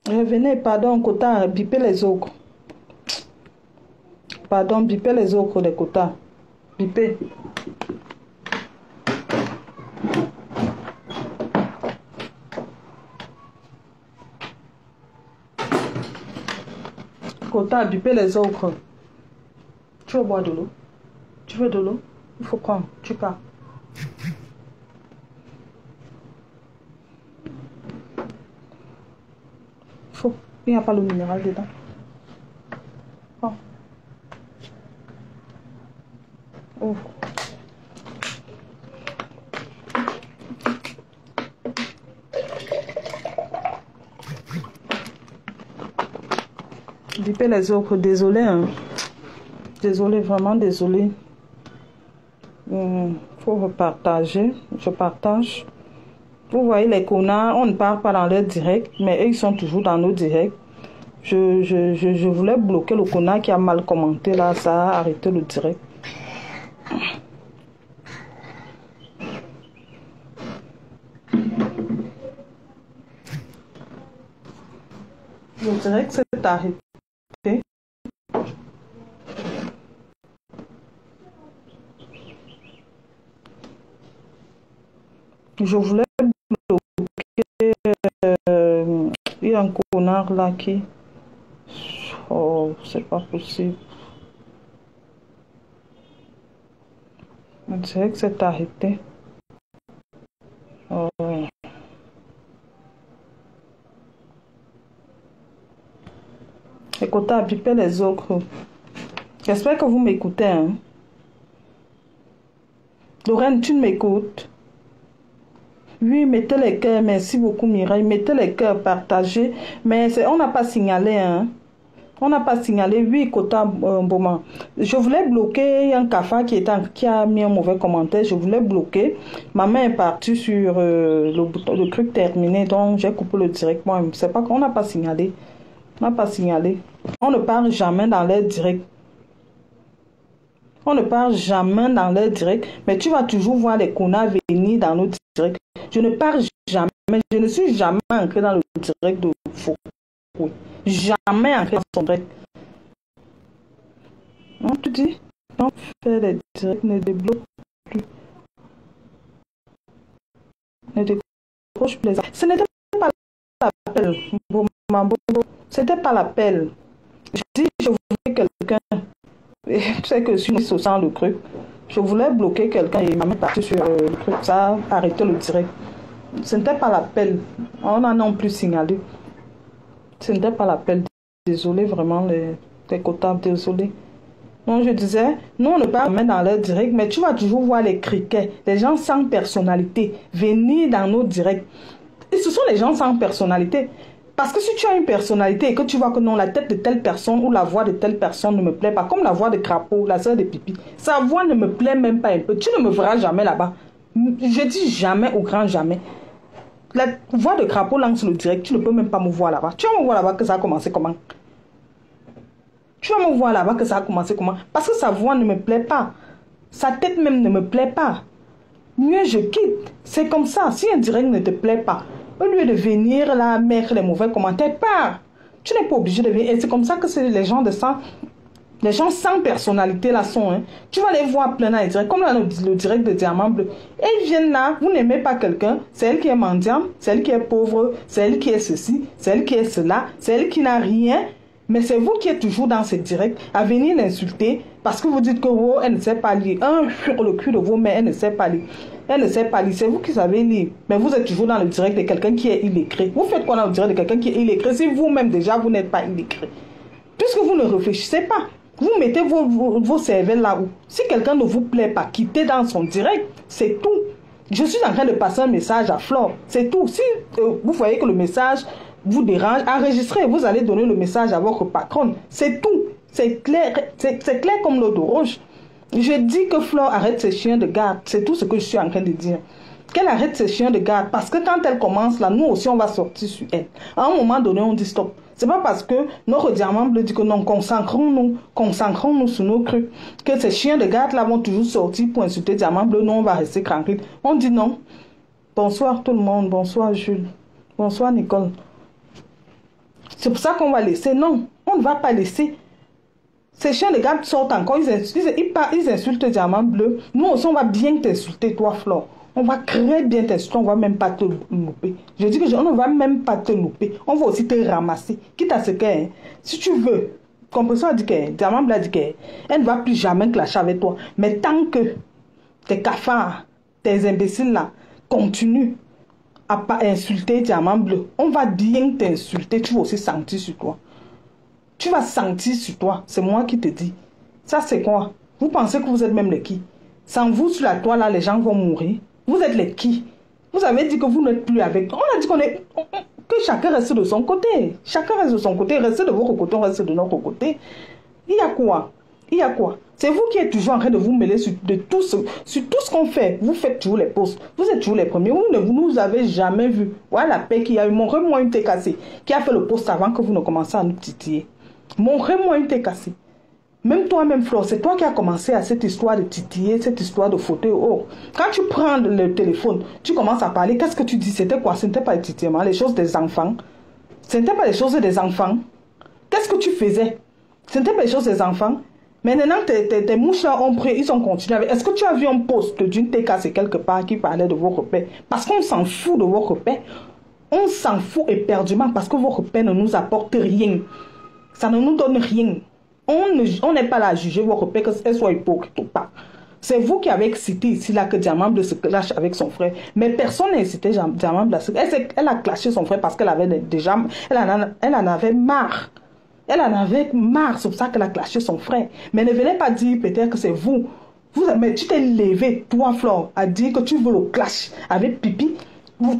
Revenez, pardon, quota, bipez les ocres. Pardon, bipez les ocres des quotas. Bipez. Quota, bipez les ocres. Tu veux boire de l'eau? Tu veux de l'eau? Il faut prendre. Tu pars. Il n'y a pas l'eau minérale dedans. Oh. Ouvre. Bipez les autres. Désolé. Hein. Désolé, vraiment désolé. Faut repartager. Je partage. Vous voyez les connards, on ne parle pas dans leur direct, mais eux, ils sont toujours dans nos directs. Je voulais bloquer le connard qui a mal commenté là, ça a arrêté le direct. Le direct s'est arrêté. Je voulais bloquer. Il y a un connard là qui. Oh, c'est pas possible. Le direct s'est arrêté. Oh. Écoutez, bipez les autres. J'espère que vous m'écoutez. Hein? Lorraine, tu m'écoutes? Oui, mettez les cœurs. Merci beaucoup, Mireille. Mettez les cœurs, partagez. Mais on n'a pas signalé. Hein? On n'a pas signalé. Oui, quota moment. Je voulais bloquer un cafard qui a mis un mauvais commentaire. Je voulais bloquer. Ma main est partie sur le truc terminé. Donc, j'ai coupé le direct. Moi, c'est pas qu'on n'a pas signalé. On n'a pas signalé. On ne parle jamais dans les directs. On ne parle jamais dans les directs. Mais tu vas toujours voir les connards venir dans nos directs. Je ne parle jamais. Je ne suis jamais entré dans le direct de faux. Oui. Jamais entré dans son direct. Non, tu dis, non, faire les directs ne débloque plus. Ne décroche plus. Ce n'était pas l'appel. C'était pas l'appel. Je dis, je voulais quelqu'un. Tu sais que je suis social le truc. Je voulais bloquer quelqu'un et ma main partie sur le truc. Ça a arrêté le direct. Ce n'était pas l'appel. On n'a non plus signalé. Ce n'était pas l'appel. Désolé vraiment les quotas. Désolé. Donc je disais, nous on ne parle pas dans leur direct, mais tu vas toujours voir les criquets, les gens sans personnalité venir dans nos directs. Et ce sont les gens sans personnalité. Parce que si tu as une personnalité et que tu vois que non, la tête de telle personne ou la voix de telle personne ne me plaît pas, comme la voix de Crapaud, la sœur de Pipi, sa voix ne me plaît même pas un peu. Tu ne me verras jamais là-bas. Je dis jamais au grand jamais. La voix de Crapaud lance le direct, tu ne peux même pas me voir là-bas. Tu vas me voir là-bas que ça a commencé comment? Tu vas me voir là-bas que ça a commencé comment? Parce que sa voix ne me plaît pas. Sa tête même ne me plaît pas. Mieux je quitte. C'est comme ça. Si un direct ne te plaît pas, au lieu de venir là mettre les mauvais commentaires, pars. Tu n'es pas obligé de venir. Et c'est comme ça que c'est les gens de sang. Les gens sans personnalité là sont. Hein. Tu vas les voir plein dans les directs. Comme là, le direct de Diamant Bleu. Et ils viennent là. Vous n'aimez pas quelqu'un. C'est elle qui est mendiante. C'est elle qui est pauvre. C'est elle qui est ceci. C'est elle qui est cela. C'est elle qui n'a rien. Mais c'est vous qui êtes toujours dans ces directs à venir l'insulter parce que vous dites que oh, elle ne sait pas lire. Sur le cul de vos mains, elle ne sait pas lire. Elle ne sait pas lire. C'est vous qui savez lire. Mais vous êtes toujours dans le direct de quelqu'un qui est illettré. Vous faites quoi dans le direct de quelqu'un qui est illettré si vous-même déjà vous n'êtes pas illettré? Puisque vous ne réfléchissez pas. Vous mettez vos cervelles là-haut. Si quelqu'un ne vous plaît pas, quittez dans son direct. C'est tout. Je suis en train de passer un message à Flore. C'est tout. Si vous voyez que le message vous dérange, enregistrez. Vous allez donner le message à votre patronne. C'est tout. C'est clair comme l'eau de rouge. Je dis que Flore arrête ses chiens de garde. C'est tout ce que je suis en train de dire. Qu'elle arrête ses chiens de garde. Parce que quand elle commence là, nous aussi on va sortir sur elle. À un moment donné, on dit stop. C'est pas parce que notre Diamant Bleu dit que non, concentrons-nous sur nos crus. Que ces chiens de garde là vont toujours sortir pour insulter Diamant Bleu. Non, on va rester tranquille. On dit non. Bonsoir tout le monde. Bonsoir Jules. Bonsoir Nicole. C'est pour ça qu'on va laisser. Non, on ne va pas laisser. Ces chiens, les gars sortent encore, ils insultent Diamant Bleu. Nous aussi, on va bien t'insulter, toi, Flore. On va très bien t'insulter, on ne va même pas te louper. Je dis que on ne va même pas te louper. On va aussi te ramasser. Quitte à ce que, hein, si tu veux, Compression a dit que, Diamant Bleu a dit qu'elle ne va plus jamais clasher avec toi. Mais tant que tes cafards, tes imbéciles là, continuent à pas insulter Diamant Bleu, on va bien t'insulter, tu vas aussi sentir sur toi. Tu vas sentir sur toi, c'est moi qui te dis. Ça c'est quoi? Vous pensez que vous êtes même les qui? Sans vous sur la toile là, les gens vont mourir. Vous êtes les qui? Vous avez dit que vous n'êtes plus avec. On a dit que chacun reste de son côté. Chacun reste de son côté. Restez de votre côté, on reste de notre côté. Il y a quoi? Il y a quoi? C'est vous qui êtes toujours en train de vous mêler sur tout ce qu'on fait. Vous faites toujours les posts. Vous êtes toujours les premiers. Vous ne nous avez jamais vu. Voilà la paix qu'il y a eu. Montrez-moi une tête cassée qui a fait le post avant que vous ne commenciez à nous titiller. Montrez-moi une tête cassée. Même toi-même, Flore, c'est toi qui as commencé à cette histoire de titiller, cette histoire de fauteuil. Oh, quand tu prends le téléphone, tu commences à parler. Qu'est-ce que tu dis? C'était quoi? Ce n'était pas le titillement, les choses des enfants. Ce n'était pas les choses des enfants. Qu'est-ce que tu faisais? Ce n'était pas les choses des enfants. Maintenant, tes mouches là ont pris, ils ont continué avec. Est-ce que tu as vu un post d'une TKC quelque part qui parlait de vos repères? Parce qu'on s'en fout de vos repères. On s'en fout éperdument parce que vos repères ne nous apportent rien. Ça ne nous donne rien. On n'est pas là à juger vos repères, qu'elles soient hypocrites ou pas. C'est vous qui avez cité ici là que Diamant Bleu se clash avec son frère. Mais personne n'a incité Diamant Bleu. Elle a clashé son frère parce qu'elle avait déjà. Elle en avait marre. Elle en avait marre, c'est pour ça qu'elle a clashé son frère. Mais ne venez pas dire peut-être que c'est vous. Mais tu t'es levé, toi, Flore, à dire que tu veux le clash avec Pipi.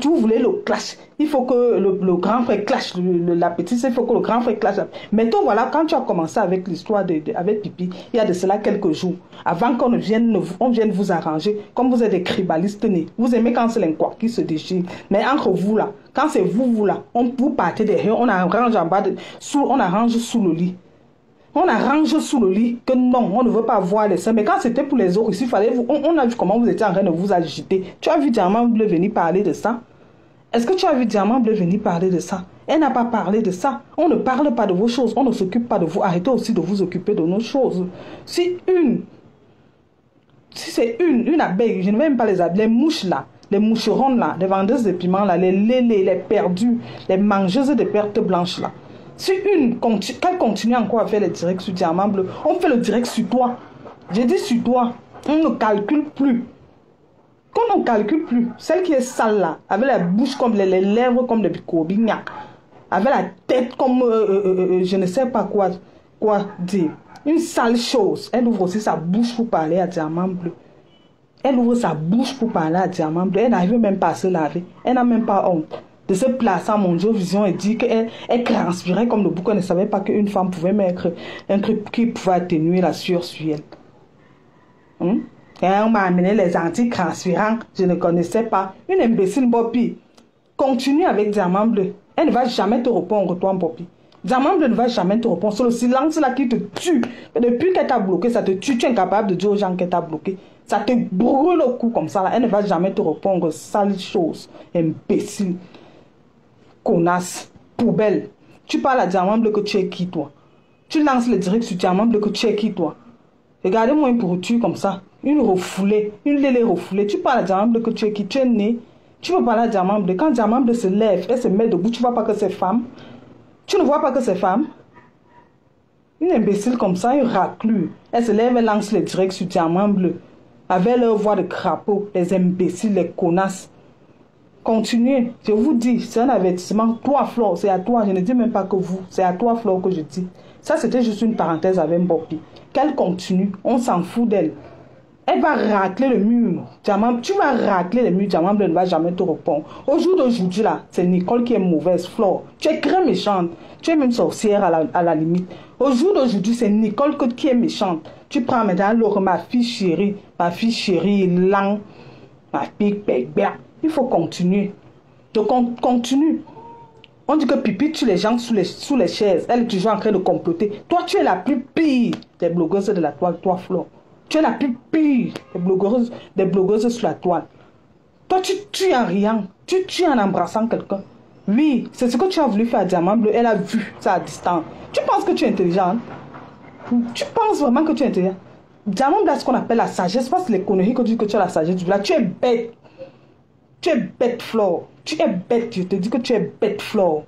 Tu voulais le clash. Il faut que le grand frère clash. La petite, il faut que le grand frère clash. Mais toi, voilà, quand tu as commencé avec l'histoire avec Pipi, il y a de cela quelques jours, avant qu'on vienne vous arranger, comme vous êtes des cribalistes nés, vous aimez quand c'est l'inquois qui se déchire. Mais entre vous là, quand c'est vous là, vous partez derrière, on arrange en bas, on arrange sous le lit. On arrange sous le lit que non, on ne veut pas voir les seins. Mais quand c'était pour les autres, ici, on a vu comment vous étiez en train de vous agiter. Tu as vu Diamant Bleu venir parler de ça? Est-ce que tu as vu Diamant Bleu venir parler de ça? Elle n'a pas parlé de ça. On ne parle pas de vos choses. On ne s'occupe pas de vous. Arrêtez aussi de vous occuper de nos choses. Si c'est une abeille, je ne vais même pas les abeilles, les mouches là, les moucherons là, les vendeuses de piments là, les lélés, les perdus, les mangeuses de pertes blanches là. Si qu'elle continue encore à faire les directs sur Diamant Bleu, on fait le direct sur toi. J'ai dit sur toi. On ne calcule plus. Qu'on ne calcule plus. Celle qui est sale là, avec la bouche comme les lèvres comme des bicobignacs, avec la tête comme je ne sais pas quoi dire. Une sale chose. Elle ouvre aussi sa bouche pour parler à Diamant Bleu. Elle ouvre sa bouche pour parler à Diamant Bleu. Elle n'arrive même pas à se laver. Elle n'a même pas honte de se placer à Mondial Vision et dire qu'elle transpirait comme le bouc. Elle ne savait pas qu'une femme pouvait mettre un truc qui pouvait atténuer la sueur sur elle. Et on m'a amené les antitranspirants. Je ne connaissais pas. Une imbécile, Bobby. Continue avec Diamant Bleu. Elle ne va jamais te répondre, toi, Bobby. Diamant Bleu ne va jamais te répondre. C'est le silence là qui te tue. Depuis qu'elle t'a bloqué, ça te tue. Tu es incapable de dire aux gens qu'elle t'a bloqué. Ça te brûle au cou comme ça. Là. Elle ne va jamais te répondre. Sale chose. Imbécile. Connasse, poubelle. Tu parles à Diamant Bleu que tu es qui, toi? Tu lances le direct sur Diamant Bleu que tu es qui, toi? Regardez-moi une pourriture comme ça. Une refoulée, une lélé refoulée. Tu parles à Diamant Bleu que tu es qui? Tu es né. Tu veux parler à Diamant Bleu. Quand Diamant Bleu se lève, elle se met debout, tu ne vois pas que c'est femme. Tu ne vois pas que c'est femme. Une imbécile comme ça, une raclure. Elle se lève, elle lance le direct sur Diamant Bleu. Avec leur voix de crapaud, les imbéciles, les connasses. Continuez, je vous dis, c'est un avertissement. Toi, Flore, c'est à toi. Je ne dis même pas que vous. C'est à toi, Flore, que je dis. Ça, c'était juste une parenthèse avec Bobby. Qu'elle continue, on s'en fout d'elle. Elle va racler le mur. Tu vas racler le mur. Diamant Bleu ne va jamais te répondre. Au jour d'aujourd'hui, là, c'est Nicole qui est mauvaise, Flore. Tu es très méchante. Tu es même sorcière à la limite. Au jour d'aujourd'hui, c'est Nicole qui est méchante. Tu prends maintenant Laure, ma fille chérie, Lang, ma fille bébé. Il faut continuer. Donc, on continue. On dit que Pipi tue les gens sous les chaises. Elle est toujours en train de comploter. Toi, tu es la plus pire des blogueuses de la toile, toi, Flore. Tu es la plus pire des blogueuses sur la toile. Toi, tu tues en riant. Tu tues en embrassant quelqu'un. Oui, c'est ce que tu as voulu faire à Diamant Bleu. Elle a vu ça à distance. Tu penses que tu es intelligente? Tu penses vraiment que tu es intelligent? Diamant Bleu a ce qu'on appelle la sagesse. Parce que les conneries que tu dis que tu as la sagesse, là, tu es bête. Tu es bête, Flore. Tu es bête. Je te dis que tu es bête, Flore.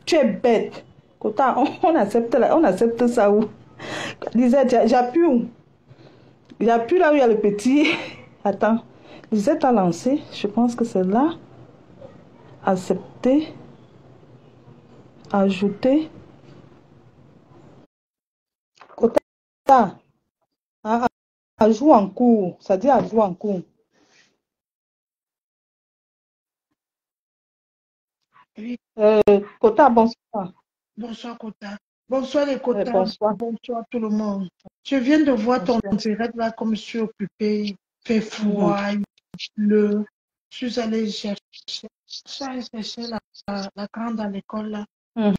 Tu es bête. Kota, on accepte ça où? Lisette, j'appuie où? J'appuie là où il y a le petit. Attends. Lisette a lancé. Je pense que c'est là. Accepter. Ajouter. Kota. Ajout en cours. Ça dit ajout en cours. Oui, Kota, bonsoir. bonsoir Kota. Bonsoir les Kota. Bonsoir. Bonsoir tout le monde. Je viens de voir ton Bonsoir. direct là comme je suis occupée. Il fait Mhm, froid, il pleut. Je suis allée chercher la grande à l'école là. mhm,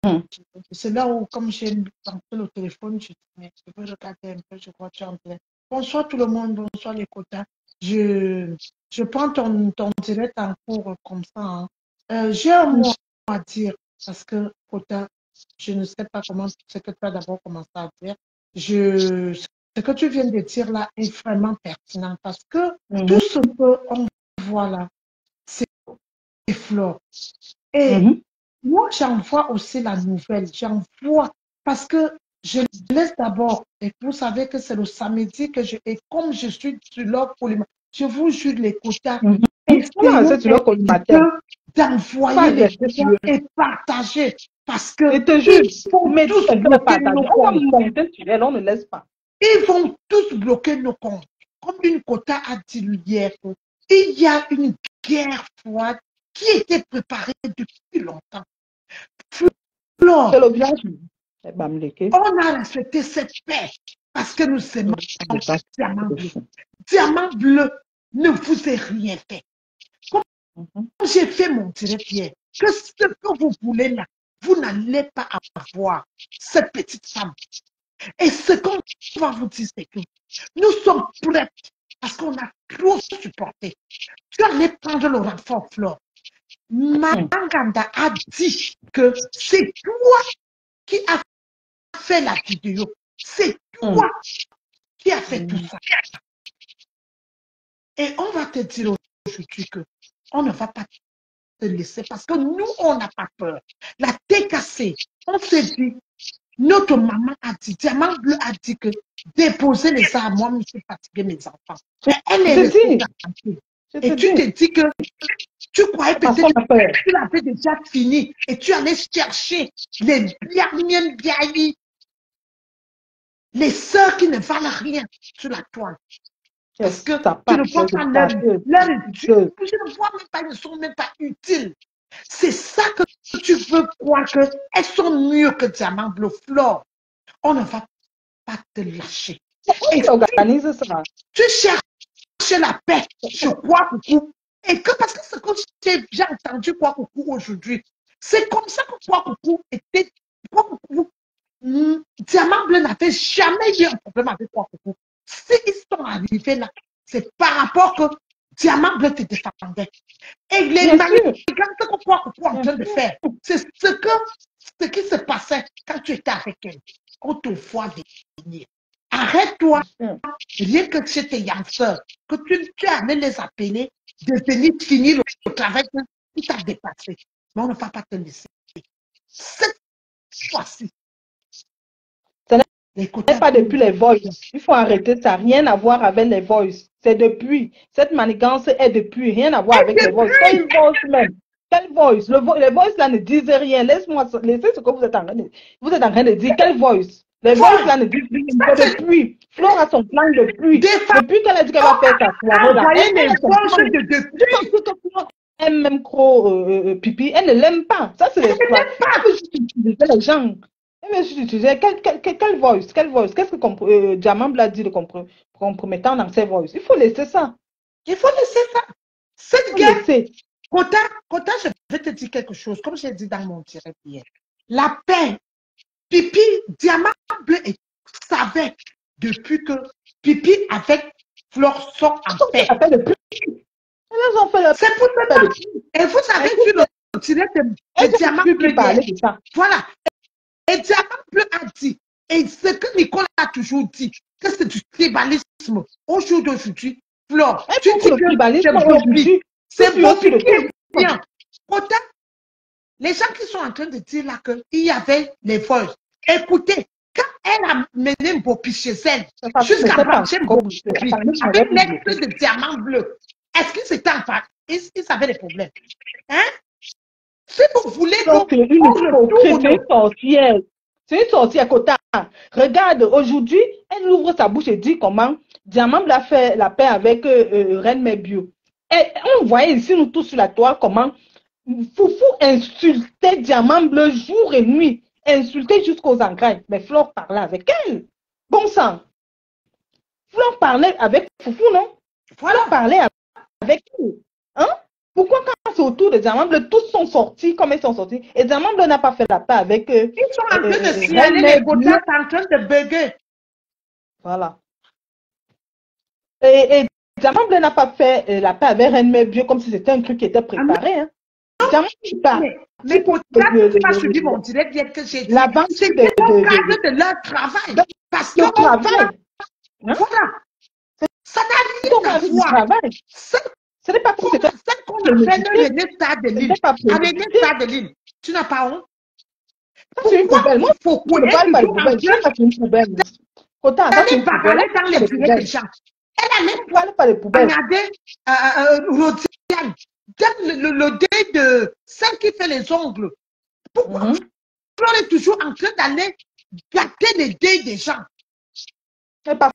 mhm. C'est là où, comme j'ai lancé le téléphone, je peux regarder un peu, je crois que tu es en direct. Bonsoir tout le monde, bonsoir les quotas. Je, je prends ton direct en cours comme ça, hein. J'ai un mot à dire parce que, quota, je ne sais pas comment, ce que tu as d'abord commencé à dire. Ce que tu viens de dire là est vraiment pertinent parce que Mhm, tout ce qu'on voit là, c'est Flore. Et mhm. moi, j'envoie aussi la nouvelle. J'envoie parce que je laisse d'abord. Et vous savez que c'est le samedi que et comme je suis sur leur polymère, je vous jure les quotas. Mhm. On a Essayez resté sur le collimateur. d'envoyer Pas les rester quotas sur eux. et partager parce Je que te jure, ils vont mais tous c'est que le bloquer nos partager. On va comptes. monter sur elle, on ne laisse pas. Ils vont tous bloquer nos comptes. Comme une quota a dit hier, il y a une guerre froide qui était préparée depuis longtemps. C'est Flore, le village. Eh ben, Mleke, on a respecté cette paix parce que nous aimons je passe Diamant de Bleu. fou. Diamant Bleu ne vous a rien fait. Comme Mhm. j'ai fait mon direct hier, que ce que vous voulez là, vous n'allez pas avoir cette petite femme. Et ce qu'on va vous dire, c'est que nous sommes prêts parce qu'on a trop supporté. Tu allais prendre le renfort, Flore. Mhm. Manganda a dit que c'est toi qui as fait la vidéo. C'est Mhm. toi qui as fait tout ça. Et on va te dire aujourd'hui que on ne va pas te laisser parce que nous, on n'a pas peur. La tête cassée, on s'est dit, notre maman a dit, Diamant Bleu a dit que déposer les armes, moi, je suis fatiguée, mes enfants. Je Et elle est te restée dis, tranquille. je te Et tu te dis, dis que tu croyais parce qu'on peut-être a peur. que tu l'avais déjà fini et tu allais chercher les bien les sœurs qui ne valent rien sur la toile. Parce que Ça tu part, ne vois pas leur étude. Je ne vois même pas, ils ne sont même pas utiles. C'est ça que tu veux croire qu'elles sont mieux que Diamant Bleu Flore. On ne va pas te lâcher. Et on si organise ça. tu cherches la paix, je crois beaucoup. Et que parce que ce que j'ai entendu quoi coucou aujourd'hui, c'est comme ça que quoi coucou était. Quoi coucou, Diamant Bleu n'avait jamais eu un problème avec quoi coucou. S'ils sont arrivés là, c'est par rapport que Diamant Bleu te défendait. Et les Bien sûr, manigances que quoi coucou est en bien train de sûr. faire, c'est ce qui se passait quand tu étais avec elle. On te voit venir. Arrête-toi, Bien sûr. rien que chez tes youngsters, que tu allais les appeler, de venir finir le travail qui t'a dépassé. Mais on ne va pas te laisser. Cette fois-ci, Ce les n'est quotas pas viennent depuis les voices. Il faut arrêter ça. Rien à voir avec les voices. C'est depuis. Cette manigance est depuis. Rien à voir avec les voices. Quelle voice même? Quelle voice? Les voices là ne disent rien. Laisse-moi laissez ce que vous êtes en train de dire. Quelle voice? Les voices voilà. là ne disent rien. Ça, C'est c'est depuis. Flore a son plan depuis. des fois, Depuis qu'elle a dit qu'elle va faire sa soirée on a là. envoyé Elle les a son voices plan. de Tu penses depuis. que Flore aime même trop Pipi? Elle ne l'aime pas. Ça, c'est l'espoir. Elle veut juste utiliser les gens. Mais je disais, quelle voice? Quelle voice? Qu'est-ce que Diamant Bleu a dit de compromettant dans ses voices? Il faut laisser ça. Il faut laisser ça. Il Cette faut guerre, laisser. Kota, je vais te dire quelque chose, comme j'ai dit dans mon direct hier. La paix, Pipi, Diamant Bleu savait depuis que Pipi avec Flore sont en Comme ça paix. fait depuis. Elles ont fait leur C'est pour paix de ça. Et vous savez, sur le direct de Diamant Bleu, de ça. voilà. Et Diamant Bleu a dit, et ce que Nicole a toujours dit, que c'est du tribalisme au jour d'aujourd'hui. Flore, tu dis le tribalisme que aujourd'hui, c'est Bobby qui est bien. Autant, les gens qui sont en train de dire là qu'il y avait les vols. Écoutez, quand elle a mené Bobby chez elle, jusqu'à brancher Bobby, avec l'extrait de Diamant Bleu, est-ce que c'était en face? Ils avaient des problèmes. Hein? Si vous voulez c'est une sorcière. C'est une sorcière, Kota. Regarde, aujourd'hui, elle ouvre sa bouche et dit comment Diamant Bleu a fait la paix avec Reine Mébio. Et on voyait ici, nous tous sur la toile, comment Foufou insultait Diamant Bleu jour et nuit. Insultait jusqu'aux entrailles. Mais Flore parlait avec elle. Bon sang. Flore parlait avec Foufou, non? Flore parlait avec elle. Hein? Pourquoi quand c'est autour de Diamant Bleu, tous sont sortis comme ils sont sortis? Et Diamant Bleu n'a pas fait la paix avec eux. Ils sont en train de signaler les quotas en train de bugger. Voilà. Et Diamant Bleu n'a pas fait la paix avec Reine Mébio comme si c'était un truc qui était préparé. Hein? Mais quotas, tu pas suivi mon direct bien que j'ai dit. C'est au cadre de leur travail. Parce que travail. Voilà. Ça n'a rien à voir. Ce n'est pas comme celle qu'on appelle le Nesta de l'île. Avec le Nesta de l'île, tu n'as pas honte? C'est une poubelle. Moi, il faut qu'on ne parle pas de poubelle. C'est une poubelle. Elle allait bagarrer dans les bureaux des gens. Elle allait regarder Rodiane dans le dé de celle qui fait les ongles. Pourquoi on est toujours en train d'aller gâter les dés des gens? Parce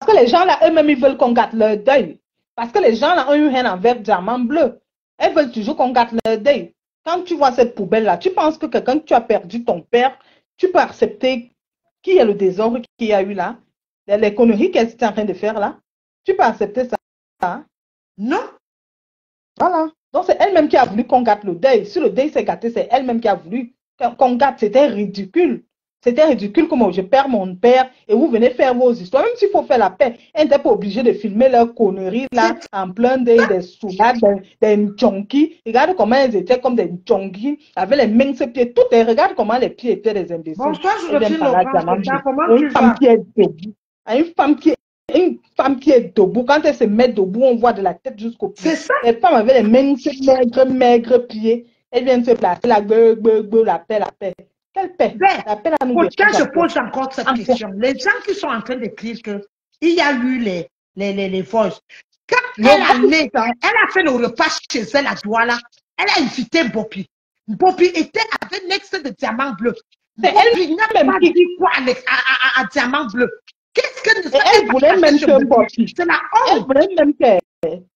que les gens là, eux-mêmes, ils veulent qu'on gâte leur deuil. Parce que les gens là ont eu rien envers Diamant Bleu. Elles veulent toujours qu'on gâte leur deuil. Quand tu vois cette poubelle-là, tu penses que quelqu'un, tu as perdu ton père, tu peux accepter qu'il y a le désordre qu'il y a eu là, les conneries qu'elle est en train de faire là. Tu peux accepter ça? Non. Voilà. Donc c'est elle-même qui a voulu qu'on gâte le deuil. Si le deuil s'est gâté, c'est elle-même qui a voulu qu'on gâte. C'était ridicule. C'était ridicule comment je perds mon père et vous venez faire vos histoires. Même s'il faut faire la paix, elle n'était pas obligée de filmer leurs conneries là, en plein des soulades, des junkies. Regarde comment elles étaient comme des junkies, avec les minces pieds. Tout est, regarde comment les pieds étaient des imbéciles. Bonsoir, Joséphine Laurent. Comment tu vas? Une femme qui est debout, quand elle se met debout, on voit de la tête jusqu'au pied. C'est ça. Les femmes avec les minces, maigres pieds, elles viennent se placer là, la paix. Quelle paix? La paix là, nous je pose encore cette question. Les gens qui sont en train d'écrire qu'il y a eu les voices. Quand elle a fait le repas chez elle à Douala, elle a invité Bobby. Bobby était avec l'ex de Diamant Bleu. Bobby n'a pas dit quoi à Diamant Bleu. Qu'est-ce que elle voulait même que Bobby. C'est la honte. Elle voulait même que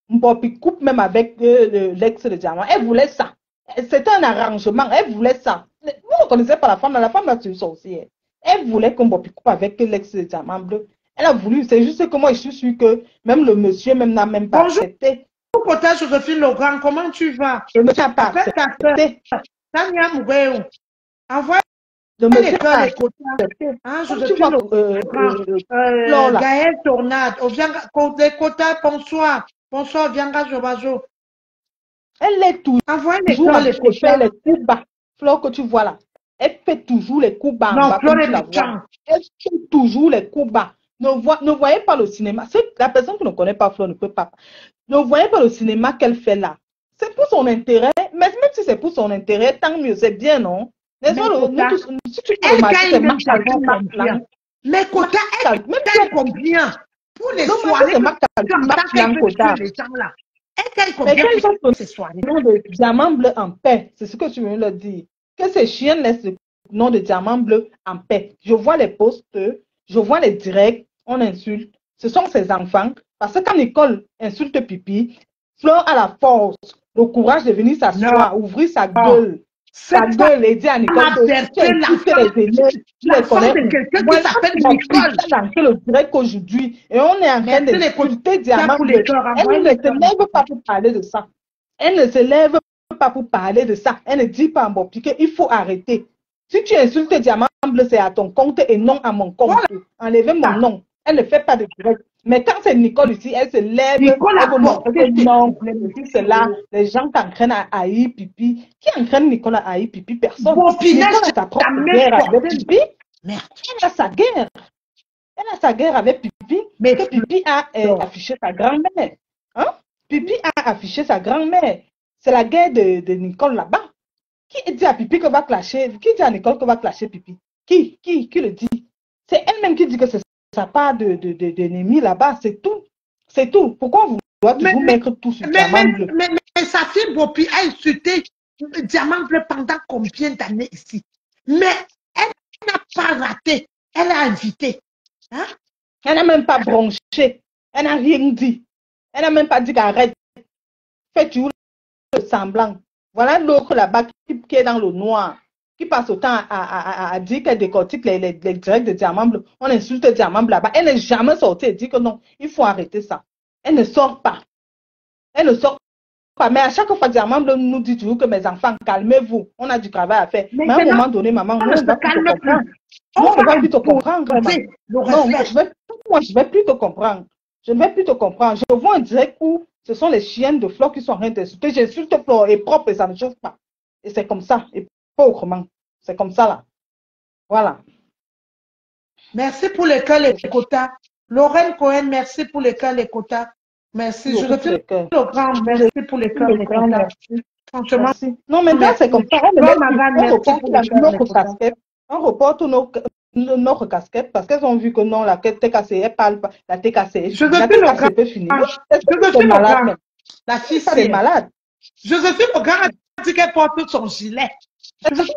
Bobby coupe même avec l'ex de Diamant. Elle voulait ça. C'était un arrangement. Elle voulait ça. Vous ne connaissez pas la femme là, c'est une sorcière. Elle voulait que Bobby coupe avec l'ex de Diamant Bleu. Elle a voulu. C'est juste que moi, je suis sûre que même le monsieur n'a même pas accepté. Bonjour, potage, Joséphine Laurent. Comment tu vas? Le monsieur n'a pas accepté. Tania Mouréou. Envoie le monsieur a accepté. Gaël Tornade. Kota, bonsoir. Bonsoir, Vianga Jobajo. Elle est toujours les coups bas. Flore que tu vois là. Elle fait toujours les coups bas. Non, Flore elle fait toujours les coups bas. Ne voyez pas le cinéma. La personne qui ne connaît pas Flore ne peut pas. Ne voyez pas le cinéma qu'elle fait là. C'est pour son intérêt. Mais même si c'est pour son intérêt, tant mieux. C'est bien, non? Mais Kota, elle gagne combien? Pour les soirées, ces soirées. Nom de Diamant Bleu en paix. C'est ce que tu veux leur dire. Que ces chiens laissent le nom de Diamant Bleu en paix. Je vois les posts, je vois les directs, on insulte. Ce sont ses enfants. Parce que quand Nicole insulte Pipi, Flore a la force, le courage de venir s'asseoir, ouvrir sa gueule. Sa gueule et dire à Nicole que les aînés, tu les connais. Moi, je s'appelle Nicole. Dans le direct aujourd'hui. Et on est en train d'insulter Diamant Bleu. Elle ne se lève pas pour parler de ça. Elle ne se lève pas pour parler de ça. Elle ne dit pas à mon piqué, il faut arrêter. Si tu insultes Diamant Bleu, c'est à ton compte et non à mon compte. Enlevez mon nom. Elle ne fait pas de direct. Mais quand c'est Nicole ici, elle se lève, Nicole elle veut montrer que non, problèmes. cela, les gens t'entraînent à haïr Pipi. Qui entraîne Nicole à haïr Pipi? Personne. Bopinette, Nicole a sa propre jamais guerre avec porté. Pipi. Merde. Elle a sa guerre. Elle a sa guerre avec Pipi. Mais que Pipi a affiché sa grand-mère. Hein? Pipi a affiché sa grand-mère. C'est la guerre de Nicole là-bas. Qui dit à Pipi que va clasher? Qui dit à Nicole que va clasher Pipi? Qui le dit? C'est elle-même qui dit que c'est sa part d'ennemi là-bas. C'est tout. C'est tout. Pourquoi vous doit toujours mettre tout sur Diamant Bleu? Mais sa fille Bopi a insulté Diamant Bleu pendant combien d'années ici? Mais elle n'a pas raté. Elle a invité. Hein? Elle n'a même pas bronché. Elle n'a rien dit. Elle n'a même pas dit qu'arrête. Fais toujours le semblant. Voilà l'autre là-bas qui est dans le noir, qui passe autant à dire qu'elle décortique les directs de Diamant Bleu. On insulte Diamant Bleu là-bas. Elle n'est jamais sortie et dit que non, il faut arrêter ça. Elle ne sort pas. Elle ne sort pas. Mais à chaque fois, Diamant Bleu nous dit toujours que mes enfants, calmez-vous. On a du travail à faire. Mais à un moment donné, maman, nous, on ne va plus te comprendre. Nous, on ne va plus te comprendre, maman. Non, moi, je ne vais plus te comprendre. Je ne vais plus te comprendre. Je vois un direct où ce sont les chiennes de Flore qui sont en train d'insulter. J'insulte Flore et propre et ça ne chauffe pas. Et c'est comme ça. Et pas autrement. C'est comme ça là. Voilà. Merci pour les cœurs, les quotas. Lorraine Cohen, merci pour les cœurs, les quotas. Merci. Je refuse le grand. Merci pour les cœurs, les quotas. Franchement. Merci. Non, maintenant c'est comme ça. On reporte notre casquette parce qu'elles ont vu que non, la TKC, elle parle pas. La TKC, la TKC peut finir. Joséphine Legrand. La fille, c'est malade. Joséphine Legrand a dit qu'elle porte son gilet.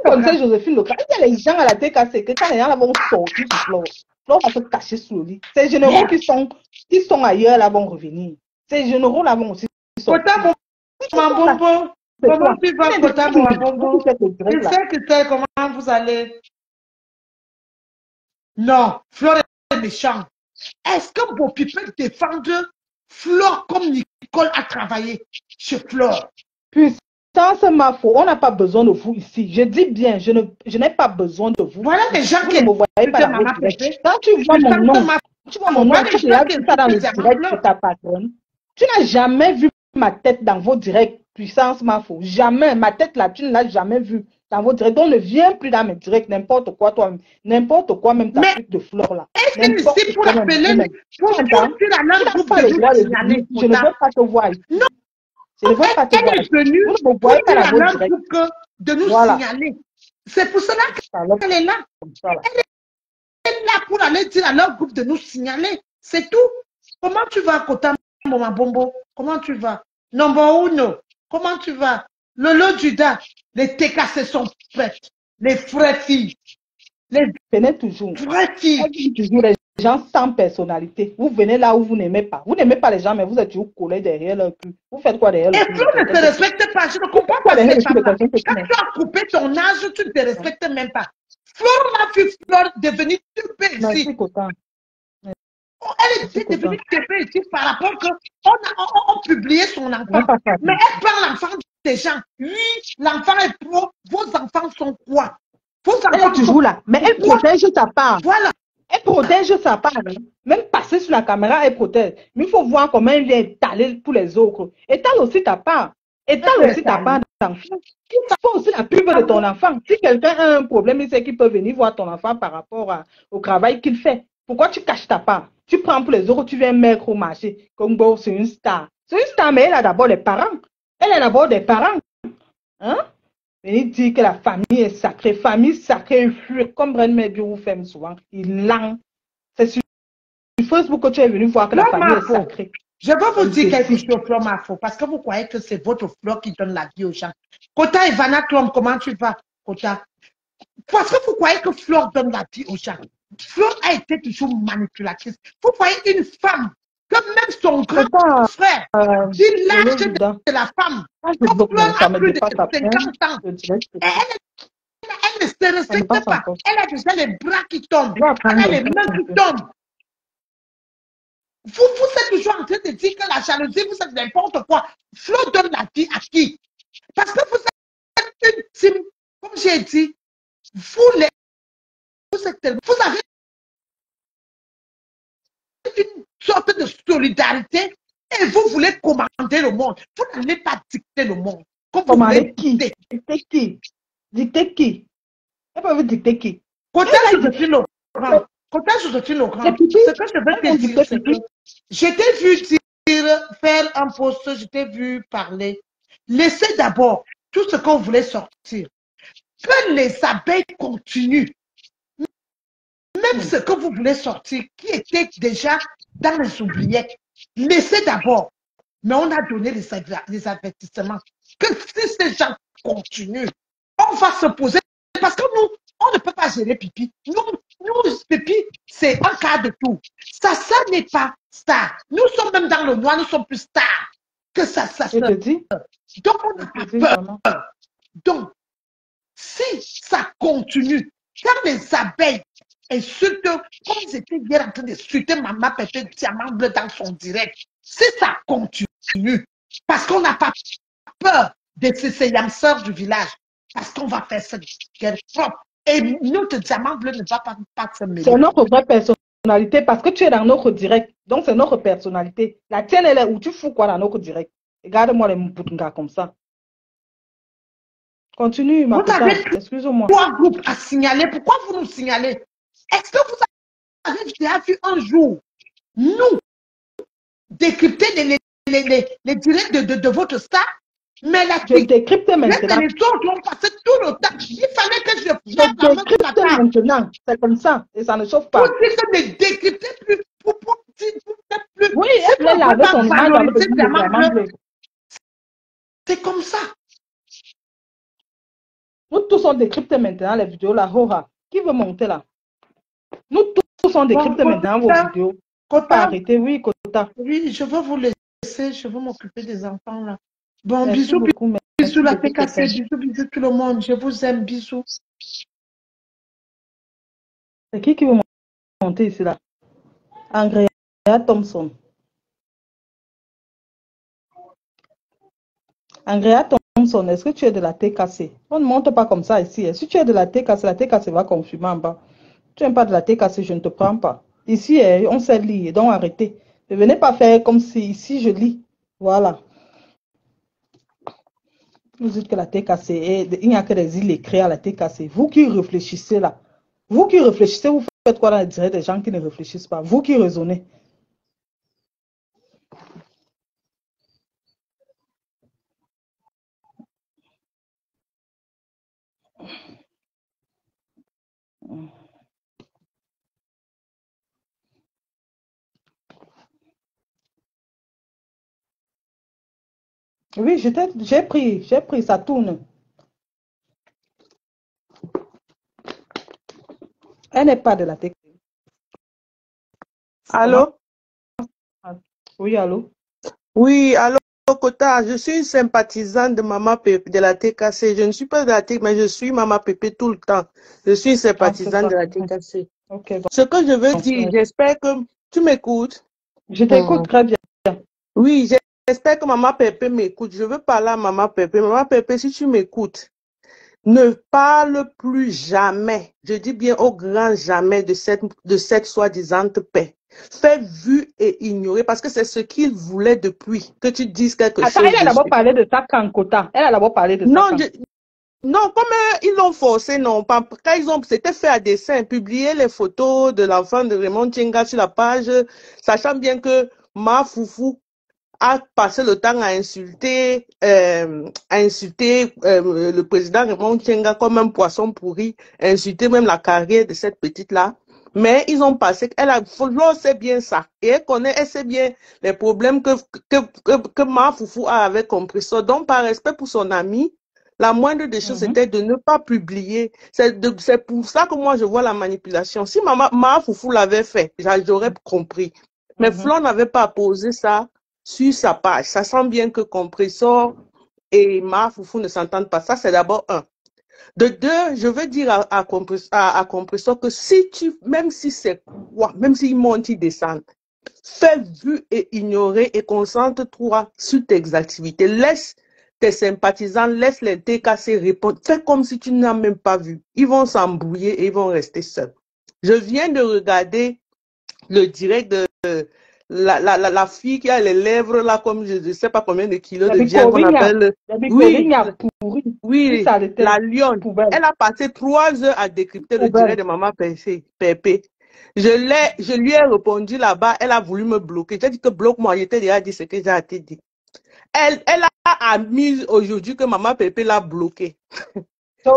Comme ça, Joséphine Legrand. Il y a les gens à la TKC que quand les gens là vont sortir du Flore, Flore va se cacher sous le lit. Ces généraux qui sont ailleurs là vont revenir. Ces généraux là vont aussi sortir. Comment tu vas, Kota Mwambombo? Je sais que c'est comment vous allez. Non, Flore est méchant. Est-ce que Bopi peut défendre Flore comme Nicole a travaillé chez Flore? Puissance Mafo, on n'a pas besoin de vous ici. Je dis bien, je n'ai pas besoin de vous. Voilà les gens qui ne me voyez pas dans le direct. Quand tu vois mon nom, tu vois mon nom, tu regardes ça dans le direct de ta patronne. Tu n'as jamais vu ma tête dans vos directs, Puissance Mafo. Jamais. Ma tête là, tu ne l'as jamais vue dans vos directs. Donc ne viens plus dans mes directs, n'importe quoi, toi, n'importe quoi, même ta pute de Flore là. Est-ce que c'est pour appeler, pour la langue groupe de signaler? Je ne veux pas te voir ici. Non. Je ne veux pas te voir. Elle est venue pour dire à leur groupe de nous signaler. C'est pour cela qu'elle est là. Elle est là pour aller dire à leur groupe de nous signaler. C'est tout. Comment tu vas, Kota Mwambombo? Comment tu vas? Number uno. Comment tu vas? Lolo Judas. Les TKC sont prêtes. Les vraies filles. Les venez toujours. Vraies filles. Toujours les gens sans personnalité. Vous venez là où vous n'aimez pas. Vous n'aimez pas les gens, mais vous êtes toujours collés derrière leur cul. Vous faites quoi derrière leur cul? Et Flore ne te respecte pas. Je ne comprends pas. Quand tu as coupé ton âge, tu ne te respectes même pas. Flore m'a fait Flore devenir tupé ici. Merci, Kota. Elle est devenue tupé ici par rapport qu'on publié son enfant. Mais elle prend l'enfant des gens. Oui, l'enfant est pro. Vos enfants sont quoi? Elle est toujours là. Mais elle protège sa part. Voilà. Elle protège sa part. Même passer sur la caméra, elle protège. Mais il faut voir comment elle vient étaler pour les autres. Étale aussi ta part. Étale aussi ta part d'enfant. Il faut aussi la pub de ton enfant. Si quelqu'un a un problème, il sait qu'il peut venir voir ton enfant par rapport au travail qu'il fait. Pourquoi tu caches ta part? Tu prends pour les autres, tu viens mettre au marché. Comme bon, c'est une star. C'est une star, mais elle a d'abord des parents. Elle a d'abord des parents. Hein? Il dit que la famille est sacrée. Famille sacrée, comme Bren Medjou fait souvent. Il lent. C'est sur Facebook que tu es venu voir que la famille est sacrée. Je vais vous dire quelque chose, Flore Mafo, parce que vous croyez que c'est votre Flore qui donne la vie aux gens. Kota Ivana Klom, comment tu vas, Kota? Parce que vous croyez que Flore donne la vie aux gens. Flore a été toujours manipulatrice. Vous voyez une femme, que même son grand frère dit l'âge de la femme. Flore a plus de 50 ans. Et elle ne se respecte pas. Elle a déjà les bras qui tombent. Elle a les mains qui tombent. Vous êtes toujours en train de dire que la jalousie, vous êtes n'importe quoi. Flore donne la vie à qui? Parce que vous êtes une team, comme j'ai dit, vous avez une sorte de solidarité et vous voulez commander le monde. Vous n'allez pas dicter le monde. Comme vous Commander voulez qui? dicter. Dicter qui? Dicter qui? Elle peut vous dicter qui? Côté Joséphine Laurent, côté Joséphine Laurent, ce que je veux te dire, c'est que je t'ai vu dire, faire un post, je t'ai vu parler. Laissez d'abord tout ce qu'on voulait sortir. Que les abeilles continuent. Même ce que vous voulez sortir, qui était déjà dans les oubliettes. Laissez d'abord. Mais on a donné les avertissements. Que si ces gens continuent, on va se poser. Parce que nous, on ne peut pas gérer Pipi. Nous Pipi, c'est un cas de tout. Ça n'est pas star. Nous sommes même dans le noir, nous sommes plus stars que ça. Je te dis. Donc, on n'a pas peur. Donc, si ça continue, quand les abeilles insultent, comme ils étaient bien en train d'insulter Maman Pépé Diamant Bleu dans son direct, si ça continue, parce qu'on n'a pas peur de ces yamseurs du village, parce qu'on va faire cette guerre propre. Et notre Diamant Bleu ne va pas se mêler. C'est notre vraie personnalité, parce que tu es dans notre direct. Donc, c'est notre personnalité. La tienne, elle est où? Tu fous quoi dans notre direct? Regarde-moi les Mputunga comme ça. Continue, ma Vous avez excuse-moi. 3 groupes à signaler. Pourquoi vous nous signalez? Est-ce que vous avez déjà vu un jour, nous, décrypter les directs de votre star? Mais la je décrypte maintenant. Les autres ont passé tout le temps. Il fallait que je décrypte maintenant. C'est comme ça. Et ça ne chauffe pas. Pour dire que ne décryptez plus. Pour plus. Oui, elle est là avec son image. C'est comme ça. Nous tous sont décryptés maintenant, les vidéos là. Hora. Qui veut monter là? Nous tous sont décryptés maintenant, vos vidéos. Kota. Arrêtez, oui, Kota. Oui, je veux vous laisser. Je veux m'occuper des enfants là. Bon, merci bisous, beaucoup, bisous la PKC, bisous tout le monde. Je vous aime, bisous. C'est qui veut monter ici là? Andrea Thompson. Andrea Thompson, est-ce que tu es de la TKC? On ne monte pas comme ça ici. Si tu es de la TKC va confirmer en bas. Tu n'es pas de la TKC, je ne te prends pas. Ici, on sait lire, donc arrêtez. Ne venez pas faire comme si ici je lis. Voilà. Vous dites que la TKC, il n'y a que des îles écrites à la TKC. Vous qui réfléchissez là, vous faites quoi dans les directs des gens qui ne réfléchissent pas? Vous qui raisonnez. Oui, j'ai pris, ça tourne. Elle n'est pas de la TKC. Allô? Oui, allô? Oui, allô, Kota, je suis une sympathisante de Maman Pépé de la TKC. Je ne suis pas de la TKC, mais je suis Maman Pépé tout le temps. Je suis une sympathisante de la TKC. Okay, ce que je veux dire, j'espère que tu m'écoutes. Je t'écoute très bien. Oui, j'espère que Maman Pépé m'écoute. Je veux parler à Maman Pépé. Maman Pépé, si tu m'écoutes, ne parle plus jamais, je dis bien au grand jamais, de cette soi-disant paix. Fais vu et ignorer parce que c'est ce qu'il voulait depuis que tu dises quelque chose. Elle a d'abord parlé de ça quand Kota. Elle a d'abord parlé de ça. Non, non, comme ils l'ont forcé, non. Quand c'était fait à dessein, publier les photos de l'enfant de Raymond Tchenga sur la page, sachant bien que Ma Foufou a passé le temps à insulter le président Raymond Tchenga comme un poisson pourri, insulter même la carrière de cette petite-là. Mais ils ont passé, l'on sait bien ça. Et elle sait bien les problèmes que Ma Foufou a avec Compressor. Donc, par respect pour son ami, la moindre des choses, c'était de ne pas publier. C'est pour ça que moi, je vois la manipulation. Si Ma Foufou l'avait fait, j'aurais compris. Mais Flo n'avait pas posé ça sur sa page. Ça sent bien que Compressor et Ma Foufou ne s'entendent pas. Ça, c'est d'abord un. De deux, je veux dire à Compressor que même si c'est quoi, même s'ils montent, ils descendent, fais vu et ignorer et concentre-toi sur tes activités. Laisse tes sympathisants, laisse les TKC répondre. Fais comme si tu n'as même pas vu. Ils vont s'embrouiller et ils vont rester seuls. Je viens de regarder le direct de la fille qui a les lèvres là, comme je ne sais pas combien de kilos de La viande qu'on bicovigna. appelle. La Oui, bicovigna pourrie. Tout oui, ça, était la lionne. poubelle. Elle a passé 3 heures à décrypter le Poubelle. direct de maman Pépé. Je lui ai répondu là-bas, elle a voulu me bloquer. J'ai dit que bloque-moi, j'étais déjà dit ce que j'ai à te dire. Elle a admis aujourd'hui que maman Pépé l'a bloqué.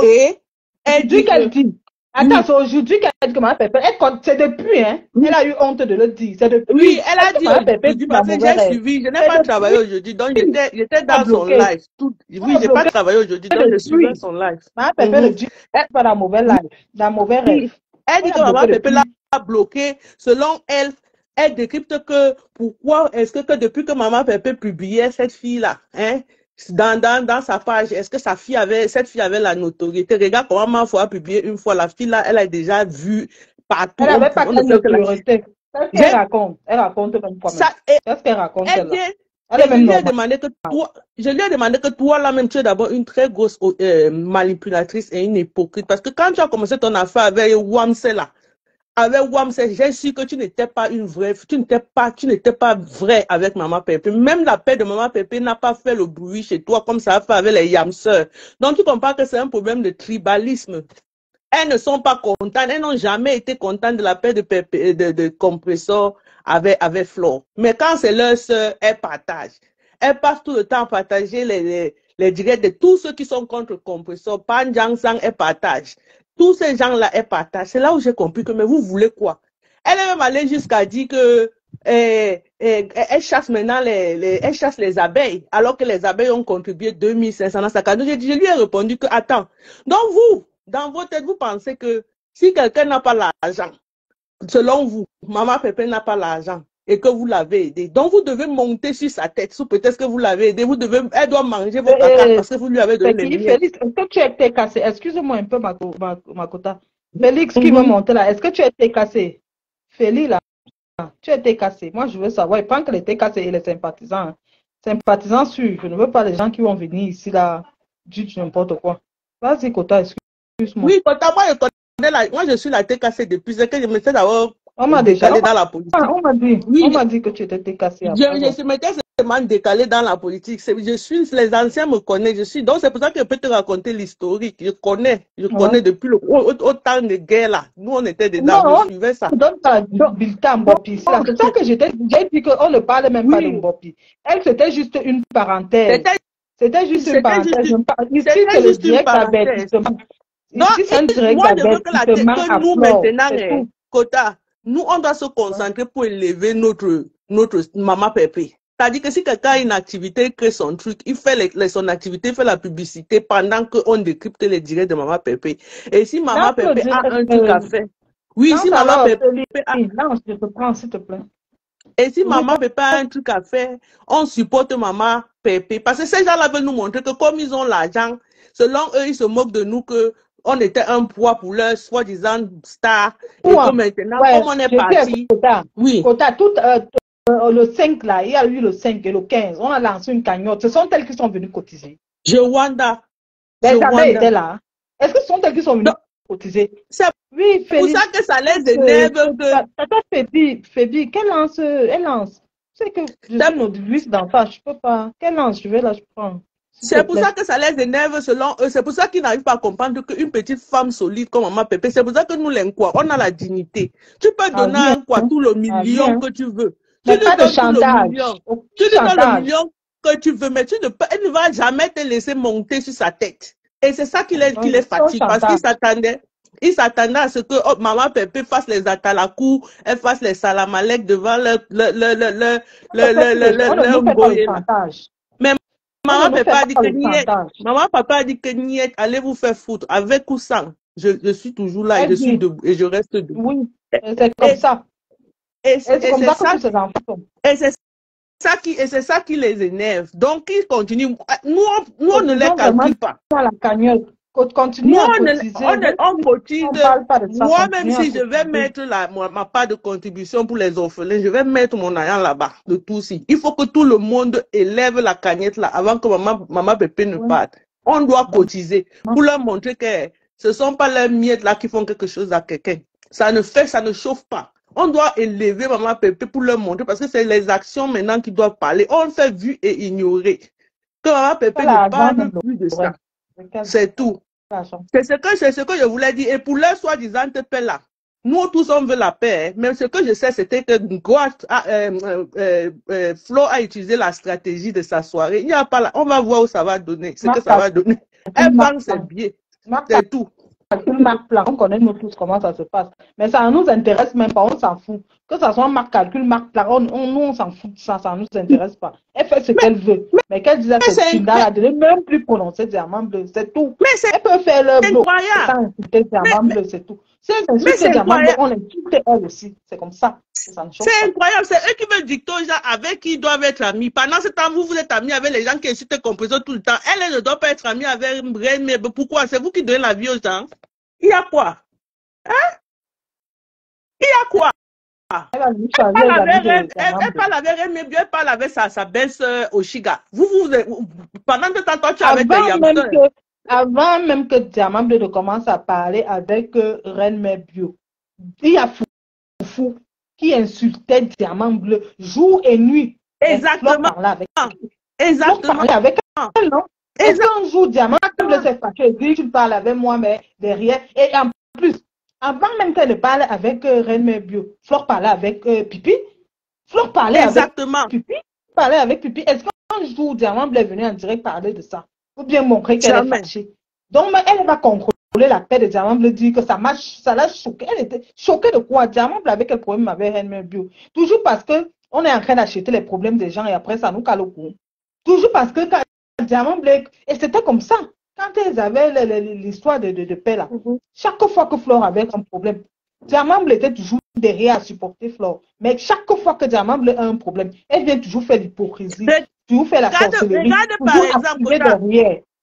Et elle dit qu'elle que... dit. Attends, c'est aujourd'hui qu'elle dit que maman Pépé, c'est depuis, hein. Elle a eu honte de le dire. C'est depuis. Oui, elle a dit maman Pépé, aujourd'hui parce que j'ai suivi, je n'ai pas travaillé aujourd'hui, donc j'étais dans son live. Oui, j'ai pas travaillé aujourd'hui, donc je suivais son live. Maman Pépé ne dit pas dans mauvais live, dans mauvais rêve. Elle dit que maman Pépé l'a bloqué. Selon elle, elle décrypte que pourquoi est-ce que depuis que maman Pépé publiait cette fille-là, hein, dans sa page, est-ce que cette fille avait la notoriété? Regarde comment maman a publié une fois, la fille là, elle a déjà vu partout. Elle n'avait pas de notoriété. C'est ce qu'elle raconte. Elle raconte même quoi même. C'est ce qu'elle raconte. Je lui ai demandé que toi, là même, tu es d'abord une très grosse manipulatrice et une hypocrite. Parce que quand tu as commencé ton affaire avec Wamsé là, j'ai su que tu n'étais pas une vraie, tu n'étais pas vrai avec maman Pépé. Même la paix de maman Pépé n'a pas fait le bruit chez toi comme ça a fait avec les yamseurs. Donc tu comprends que c'est un problème de tribalisme. Elles ne sont pas contentes, elles n'ont jamais été contentes de la paix de Compressor avec Flore. Mais quand c'est leur sœur, elles partagent. Elles passent tout le temps à partager les directs de tous ceux qui sont contre Compressor. Pan Jang Sang, elles partagent. Tous ces gens-là, elles partagent. C'est là où j'ai compris que, mais vous voulez quoi? Elle est même allée jusqu'à dire que elle chasse maintenant elle chasse les abeilles, alors que les abeilles ont contribué 2500 dans sa carte. Je lui ai répondu que, attends, donc vous, dans votre tête, vous pensez que si quelqu'un n'a pas l'argent, selon vous, maman Pépé n'a pas l'argent et que vous l'avez aidé, donc vous devez monter sur sa tête, sous peut-être que vous l'avez aidé, elle doit manger vos caca parce que vous lui avez donné les miettes. Félix, est-ce que tu as été cassé? Excuse-moi un peu, Makota. Félix qui veut monter là, est-ce que tu as été cassé? Félix là, tu as été cassé. Moi, je veux savoir. Il pense qu'elle était cassée et les sympathisants. Sympathisants sûrs. Je ne veux pas les gens qui vont venir ici là, dire n'importe quoi. Vas-y, Kota, excuse-moi. Oui, Kota, moi, je suis la tête cassée depuis. C'est que je me suis d'abord décalé dans la politique. On m'a dit que tu étais cassé. Je m'étais seulement décalé dans la politique. Les anciens me connaissent. Donc, c'est pour ça que je peux te raconter l'historique. Je connais depuis au temps de guerre là. Nous, on était dedans. Je suivais ça. Donne pas bulletin Mbopi. C'est ça que j'ai dit qu'on ne parlait même pas de Mbopi. Elle, c'était juste une parenthèse. C'était juste une parenthèse. Ici, c'est le direct avertissement. Non, moi, je veux que nous, maintenant, Kota, nous, on doit se concentrer pour élever notre maman Pépé. C'est-à-dire que si quelqu'un a une activité, crée son truc, il fait son activité, il fait la publicité pendant qu'on décrypte les directs de maman Pépé. Et si maman Pépé a un truc à faire, oui, si maman Pépé a... Non, je te prends, s'il te plaît. Et si maman Pépé a un truc à faire, on supporte maman Pépé. Parce que ces gens-là veulent nous montrer que comme ils ont l'argent, selon eux, ils se moquent de nous que on était un poids pour leur soi-disant star. Et que maintenant, comme on est parti... Oui. Kota, le 5 là, il y a eu le 5 et le 15. On a lancé une cagnotte. Ce sont elles qui sont venues cotiser. Wanda. Les abeilles étaient là. Est-ce que ce sont elles qui sont venues cotiser? Oui, c'est pour ça que ça les énerve. Fébi, elle lance. C'est que je suis novice d'enfant, je peux pas. Quelle lance? Je prends. C'est pour ça que ça les énerve selon eux. C'est pour ça qu'ils n'arrivent pas à comprendre qu'une petite femme solide comme maman Pépé, c'est pour ça que nous l'inquois, on a la dignité. Tu peux donner un quoi, tout le million que tu veux. Tu lui donnes tout le million. Tu lui donnes le million que tu veux, mais elle ne va jamais te laisser monter sur sa tête. Et c'est ça qui les fatigue, parce qu'ils s'attendaient. Ils s'attendaient à ce que maman Pépé fasse les atalakou, elle fasse les salamalek devant leur Mais maman Papa a dit que niet, allez vous faire foutre. Avec ou sans, je suis toujours là et je suis debout et je reste debout. Oui, c'est comme ça. Et c'est comme ça que ces enfants sont. Et c'est ça qui les énerve. Donc, ils continuent. Nous on ne les calcule pas. Continue nous, on cotise. Moi, même si je vais mettre ma part de contribution pour les orphelins, je vais mettre mon argent là-bas, de tout ci. Il faut que tout le monde élève la cagnotte là avant que maman Pépé ne parte. On doit cotiser pour leur montrer que ce ne sont pas leurs miettes là qui font quelque chose à quelqu'un. Ça ne chauffe pas. On doit élever Maman Pépé pour leur montrer, parce que c'est les actions maintenant qui doivent parler. On fait vu et ignorer. Que Maman Pépé ne parle plus de ça. C'est tout. C'est ce que je voulais dire. Et pour leur soi-disant paix là, nous tous on veut la paix, hein. Mais ce que je sais, c'était que Flo a utilisé la stratégie de sa soirée. Il n'y a pas là. On va voir où ça va donner. Ce que ça va donner. Elle vend ses billets. C'est tout. Marc Plan, on connaît nous tous comment ça se passe. Mais ça ne nous intéresse même pas, on s'en fout. Que ça soit Marc Calcul, Marc Plan, nous on s'en fout de ça, ça ne nous intéresse pas. Elle fait ce qu'elle veut. Mais qu'elle disait que Chinda la donné, même plus prononcer Diamant Bleu, c'est tout. Elle peut faire leur bleu. C'est Diamant Bleu, c'est tout. Si elle insulte Diamant Bleu, on insulte elle aussi. C'est comme ça. C'est incroyable, c'est eux qui veulent dicter aux gens avec qui ils doivent être amis. Pendant ce temps, vous êtes amis avec les gens qui insultent Compresso tout le temps. Elle ne doit pas être amie avec Reine, mais pourquoi? C'est vous qui donnez la vie aux gens. Il y a quoi? Hein? Il y a quoi? Elle parle avec Reine, mais bien elle parle avec sa belle-sœur Oshiga. Pendant ce temps, toi, tu es avec tes hamsters. Avant même que Diamant Bleu ne commence à parler avec Reine Mère Bio, il y a Foufou qui insultait Diamant Bleu jour et nuit. Exactement. Exactement. Avec elle, non? Est-ce qu'un jour, Diamant Bleu s'est fâché et dit, tu parles avec moi, mais derrière. Et en plus, avant même qu'elle ne parle avec Reine Mère Bio, Flore parlait avec Pipi. Flore parlait avec Pipi. Est-ce qu'un jour, Diamant Bleu est venu en direct parler de ça? Ou bien montrer qu'elle est fâchée? Donc, elle va contrôler la paix de Diamant Bleu, dire que ça l'a choquée. Elle était choquée de quoi? Diamant Bleu avait quel problème avec Reine Mère Bio? Toujours parce qu'on est en train d'acheter les problèmes des gens et après ça nous cale au cou. Toujours parce que quand Diamant Bleu, et c'était comme ça, quand ils avaient l'histoire de paix là, chaque fois que Flore avait un problème, Diamant Bleu était toujours derrière à supporter Flore. Mais chaque fois que Diamant Bleu a un problème, elle vient toujours faire l'hypocrisie, toujours faire la sorcellerie,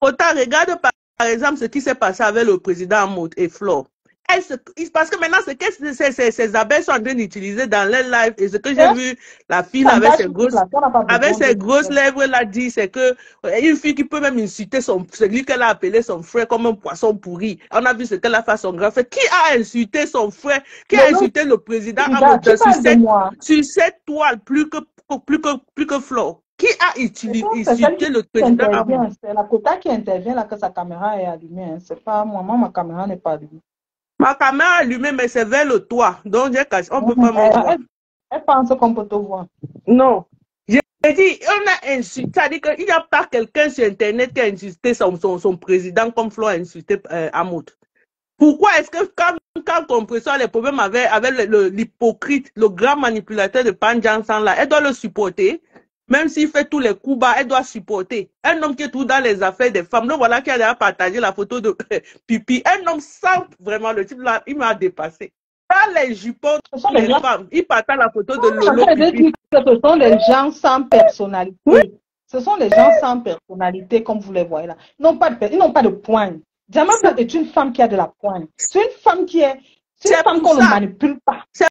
regarde par exemple ce qui s'est passé avec le président Amout et Flore. Parce que maintenant, ces abeilles sont en train d'utiliser dans les lives, et ce que j'ai vu, la fille avec ses grosses lèvres l'a dit, c'est que une fille qui peut même insulter celui qu'elle a appelé son frère comme un poisson pourri. On a vu ce qu'elle a fait à son grand frère. Qui a insulté son frère? Qui a insulté le président Amout sur cette toile plus que Flore? Qui a insulté le président Amout? C'est la quota qui intervient là que sa caméra est allumée. Hein. C'est pas moi, ma caméra n'est pas allumée. Ma caméra est allumée, mais c'est vers le toit. Donc, on ne peut pas me voir. Elle pense qu'on peut te voir. Non. J'ai dit, on a insulté. C'est-à-dire qu'il n'y a pas quelqu'un sur Internet qui a insulté son président comme Flo a insulté Amout. Pourquoi est-ce que quand Compresso a les problèmes avec l'hypocrite, le grand manipulateur de Panjansan là, elle doit le supporter? Même s'il fait tous les coups bas, elle doit supporter. Un homme qui est tout dans les affaires des femmes. Donc voilà qui a déjà partagé la photo de Pipi. Un homme sans vraiment, le type là, il m'a dépassé. Dans les jupons des femmes, il partage la photo de Lolo Pipi. Ce sont des gens sans personnalité. Oui. Ce sont des gens sans personnalité, comme vous les voyez là. Ils n'ont pas de poigne. Diamant Bleu est une femme qui a de la poigne. C'est une femme qui est... C'est une femme qu'on ne manipule pas. C'est